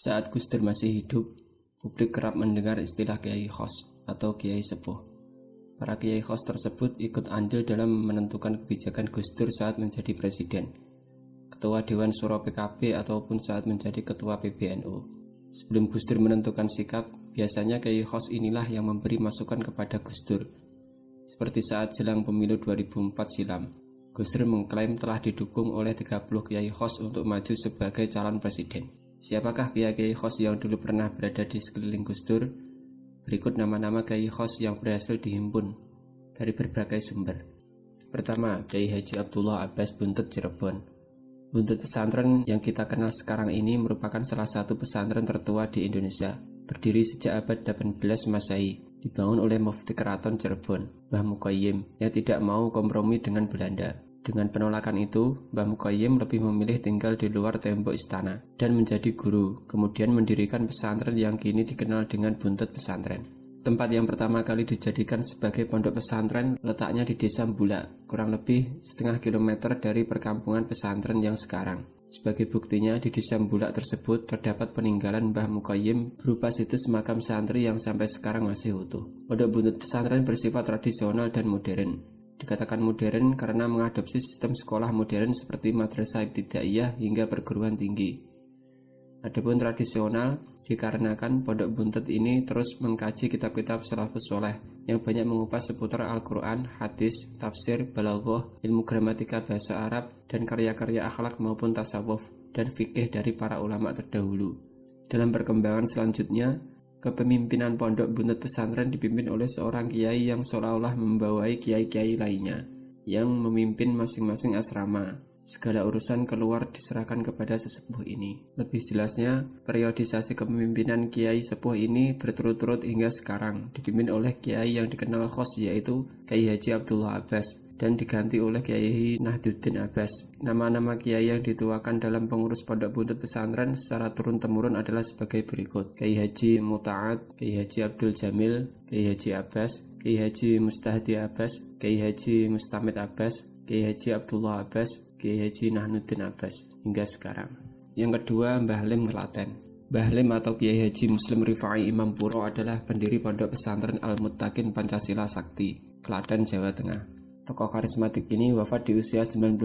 Saat Gus Dur masih hidup, publik kerap mendengar istilah Kiai Khos atau Kiai Sepuh. Para Kiai Khos tersebut ikut andil dalam menentukan kebijakan Gus Dur saat menjadi presiden, ketua Dewan Syuro PKB ataupun saat menjadi ketua PBNU. Sebelum Gus Dur menentukan sikap, biasanya Kiai Khos inilah yang memberi masukan kepada Gus Dur. Seperti saat jelang pemilu 2004 silam, Gus Dur mengklaim telah didukung oleh 30 Kiai Khos untuk maju sebagai calon presiden. Siapakah Kiai Khos yang dulu pernah berada di sekeliling Gus Dur? Berikut nama-nama Kiai Khos yang berhasil dihimpun dari berbagai sumber. Pertama, Kiai Haji Abdullah Abbas Buntut Cirebon. Buntut pesantren yang kita kenal sekarang ini merupakan salah satu pesantren tertua di Indonesia. Berdiri sejak abad 18 Masehi, dibangun oleh Mufti Keraton Cirebon, Mbah Mukoyim, yang tidak mau kompromi dengan Belanda. Dengan penolakan itu, Mbah Mukoyim lebih memilih tinggal di luar tembok istana dan menjadi guru, kemudian mendirikan pesantren yang kini dikenal dengan Buntut Pesantren. Tempat yang pertama kali dijadikan sebagai pondok pesantren letaknya di Desa Mbulak, kurang lebih setengah kilometer dari perkampungan pesantren yang sekarang. Sebagai buktinya, di Desa Mbulak tersebut terdapat peninggalan Mbah Mukoyim berupa situs makam santri yang sampai sekarang masih utuh. Pondok Buntut Pesantren bersifat tradisional dan modern. Dikatakan modern karena mengadopsi sistem sekolah modern seperti madrasah ibtidaiyah hingga perguruan tinggi. Adapun tradisional dikarenakan Pondok Buntut ini terus mengkaji kitab-kitab salafus sholeh yang banyak mengupas seputar Al-Quran, hadis, tafsir, balaghah, ilmu gramatika bahasa Arab, dan karya-karya akhlak maupun tasawuf dan fikih dari para ulama terdahulu. Dalam perkembangan selanjutnya, kepemimpinan Pondok Buntut Pesantren dipimpin oleh seorang kiai yang seolah-olah membawai kiai-kiai lainnya yang memimpin masing-masing asrama. Segala urusan keluar diserahkan kepada sesepuh ini. Lebih jelasnya, periodisasi kepemimpinan kiai sepuh ini berturut-turut hingga sekarang, dipimpin oleh kiai yang dikenal khos yaitu Kiai Haji Abdullah Abbas dan diganti oleh Kiai Nahduddin Abbas. Nama-nama kiai yang dituakan dalam pengurus Pondok Buntut Pesantren secara turun-temurun adalah sebagai berikut: Kiai Haji Muta'ad, Kiai Haji Abdul Jamil, Kiai Haji Abbas, Kiai Haji Mustahdi Abbas, Kiai Haji Mustamid Abbas, Kiai Haji Abdullah Abbas, Kiai Haji Nahnuddin Abbas, hingga sekarang. Yang kedua, Mbah Lim Klaten. Mbah Lim atau Kiai Haji Muslim Rifai Imam Puro adalah pendiri Pondok Pesantren Al-Muttaqin Pancasila Sakti, Klaten, Jawa Tengah. Tokoh karismatik ini wafat di usia 91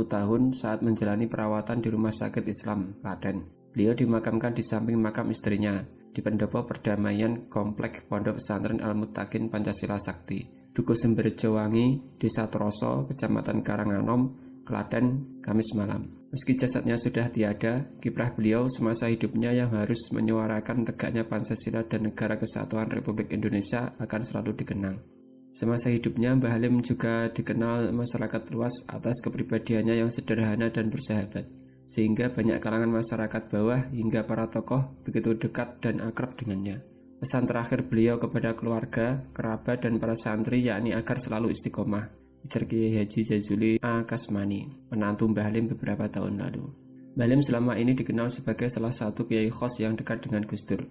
tahun saat menjalani perawatan di Rumah Sakit Islam, Klaten. Beliau dimakamkan di samping makam istrinya, di Pendopo Perdamaian Komplek Pondok Pesantren Al-Muttaqin Pancasila Sakti, Dukuh Semberjo Wangi, Desa Troso, Kecamatan Karanganom, Klaten, Kamis malam. Meski jasadnya sudah tiada, kiprah beliau semasa hidupnya yang harus menyuarakan tegaknya Pancasila dan Negara Kesatuan Republik Indonesia akan selalu dikenang. Semasa hidupnya, Mbah Lim juga dikenal masyarakat luas atas kepribadiannya yang sederhana dan bersahabat, sehingga banyak kalangan masyarakat bawah hingga para tokoh begitu dekat dan akrab dengannya. Pesan terakhir beliau kepada keluarga, kerabat, dan para santri yakni agar selalu istiqomah, ujar Kiai Haji Jazuli A. Kasmani, menantu Mbah Lim beberapa tahun lalu. Mbah Lim selama ini dikenal sebagai salah satu Kiai Khos yang dekat dengan Gus Dur.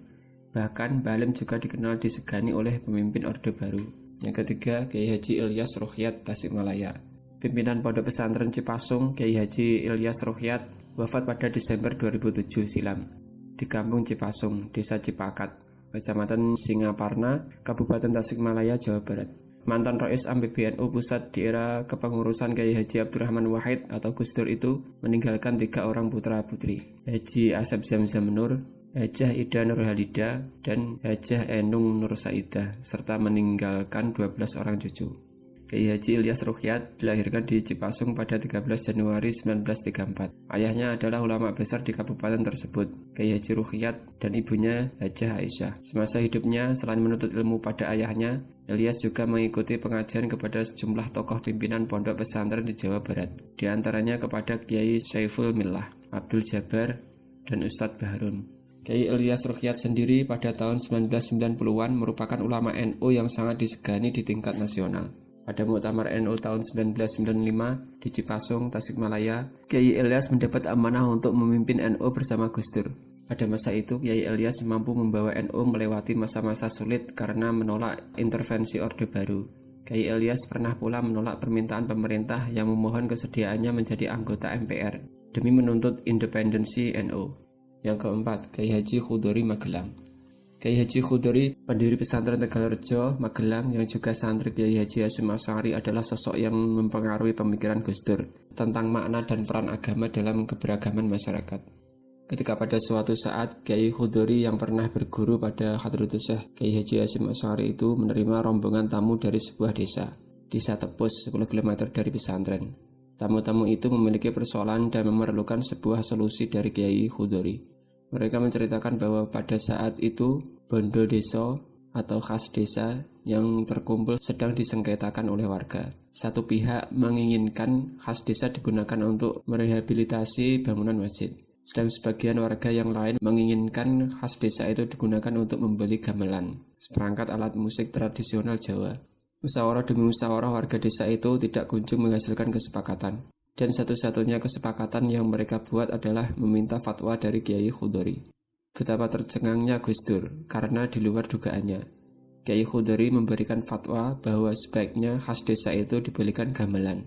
Bahkan Mbah Lim juga dikenal disegani oleh pemimpin Orde Baru. Yang ketiga, Kiai Haji Ilyas Ruhyat Tasikmalaya. Pimpinan Pondok Pesantren Cipasung, Kiai Haji Ilyas Ruhyat, wafat pada Desember 2007 silam di Kampung Cipasung, Desa Cipakat, Kecamatan Singaparna, Kabupaten Tasikmalaya, Jawa Barat. Mantan Rais PBNU Pusat di era kepengurusan Kiai Haji Abdurrahman Wahid atau Gus Dur itu meninggalkan 3 orang putra-putri, Haji Asep Zamzam Nur, Hajah Ida Nurhalida, dan Hajah Enung Nur Saidah, serta meninggalkan 12 orang cucu. Kiai Haji Ilyas Ruhyat dilahirkan di Cipasung pada 13 Januari 1934. Ayahnya adalah ulama besar di kabupaten tersebut, Kiai Haji Ruhyat, dan ibunya Hajah Aisyah. Semasa hidupnya, selain menuntut ilmu pada ayahnya, Ilyas juga mengikuti pengajian kepada sejumlah tokoh pimpinan pondok pesantren di Jawa Barat, di antaranya kepada Kiai Saiful Millah, Abdul Jabbar, dan Ustadz Baharun. Kiai Ilyas Ruhyat sendiri pada tahun 1990-an merupakan ulama NU yang sangat disegani di tingkat nasional. Pada Muktamar NU tahun 1995 di Cipasung, Tasikmalaya, Kiai Ilyas mendapat amanah untuk memimpin NU bersama Gus Dur. Pada masa itu, Kiai Ilyas mampu membawa NU melewati masa-masa sulit karena menolak intervensi Orde Baru. Kiai Ilyas pernah pula menolak permintaan pemerintah yang memohon kesediaannya menjadi anggota MPR demi menuntut independensi NU. Yang keempat, Kiai Haji Khudori Magelang. Kiai Haji Khudori, pendiri pesantren Tegalrejo, Magelang, yang juga santri Kiai Haji Hasyim Asy'ari, adalah sosok yang mempengaruhi pemikiran Gus Dur tentang makna dan peran agama dalam keberagaman masyarakat. Ketika pada suatu saat Kiai Khudori yang pernah berguru pada Hadratus Syekh Kiai Haji Hasyim Asy'ari itu menerima rombongan tamu dari sebuah desa Tepus 10 km dari pesantren. Tamu-tamu itu memiliki persoalan dan memerlukan sebuah solusi dari Kiai Khudori. Mereka menceritakan bahwa pada saat itu bondo desa atau khas desa yang terkumpul sedang disengketakan oleh warga. Satu pihak menginginkan khas desa digunakan untuk merehabilitasi bangunan masjid, sedang sebagian warga yang lain menginginkan khas desa itu digunakan untuk membeli gamelan, seperangkat alat musik tradisional Jawa. Musyawarah demi musyawarah, warga desa itu tidak kunjung menghasilkan kesepakatan. Dan satu-satunya kesepakatan yang mereka buat adalah meminta fatwa dari Kiai Khudori. Betapa tercengangnya Gus Dur, karena di luar dugaannya, Kiai Khudori memberikan fatwa bahwa sebaiknya khas desa itu dibelikan gamelan.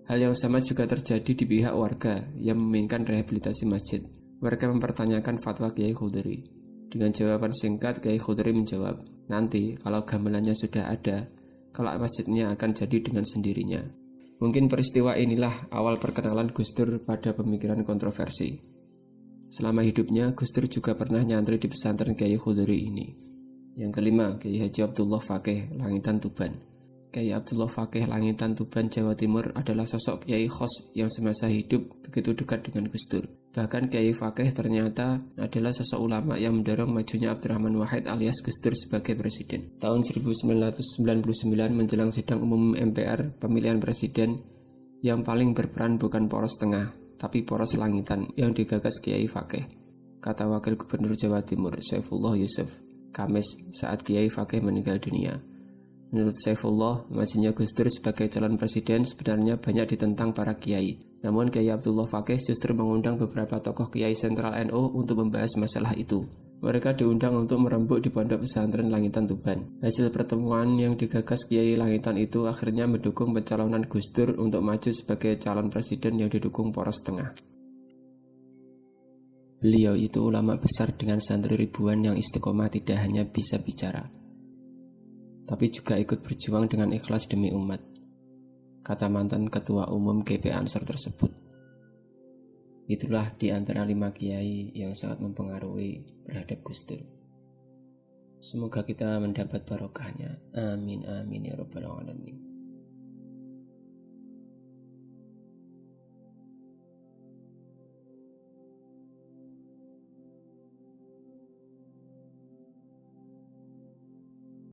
Hal yang sama juga terjadi di pihak warga yang menginginkan rehabilitasi masjid. Mereka mempertanyakan fatwa Kiai Khudori. Dengan jawaban singkat, Kiai Khudori menjawab, nanti kalau gamelannya sudah ada, kelak masjidnya akan jadi dengan sendirinya. Mungkin peristiwa inilah awal perkenalan Gus Dur pada pemikiran kontroversi. Selama hidupnya, Gus Dur juga pernah nyantri di pesantren Kiai Khudori ini. Yang kelima, Kiai Haji Abdullah Fakih, Langitan Tuban. Kiai Abdullah Fakih, Langitan Tuban, Jawa Timur adalah sosok Kiai Khos yang semasa hidup begitu dekat dengan Gus Dur. Bahkan Kiai Fakih ternyata adalah sosok ulama yang mendorong majunya Abdurrahman Wahid alias Gus Dur sebagai presiden. Tahun 1999 menjelang sidang umum MPR, pemilihan presiden, yang paling berperan bukan poros tengah, tapi poros langitan yang digagas Kiai Fakih, kata Wakil Gubernur Jawa Timur Saifullah Yusuf Kamis saat Kiai Fakih meninggal dunia. Menurut Saifullah, majunya Gus Dur sebagai calon presiden sebenarnya banyak ditentang para kiai. Namun Kiai Abdullah Fakih justru mengundang beberapa tokoh kiai sentral NU untuk membahas masalah itu. Mereka diundang untuk merembuk di pondok pesantren Langitan Tuban. Hasil pertemuan yang digagas Kiai Langitan itu akhirnya mendukung pencalonan Gus Dur untuk maju sebagai calon presiden yang didukung poros tengah. Beliau itu ulama besar dengan santri ribuan yang istiqomah tidak hanya bisa bicara, tapi juga ikut berjuang dengan ikhlas demi umat, kata mantan Ketua Umum GP Ansor tersebut. Itulah di antara 5 kiai yang sangat mempengaruhi terhadap Gus Dur. Semoga kita mendapat barokahnya. Amin amin ya rabbal alamin.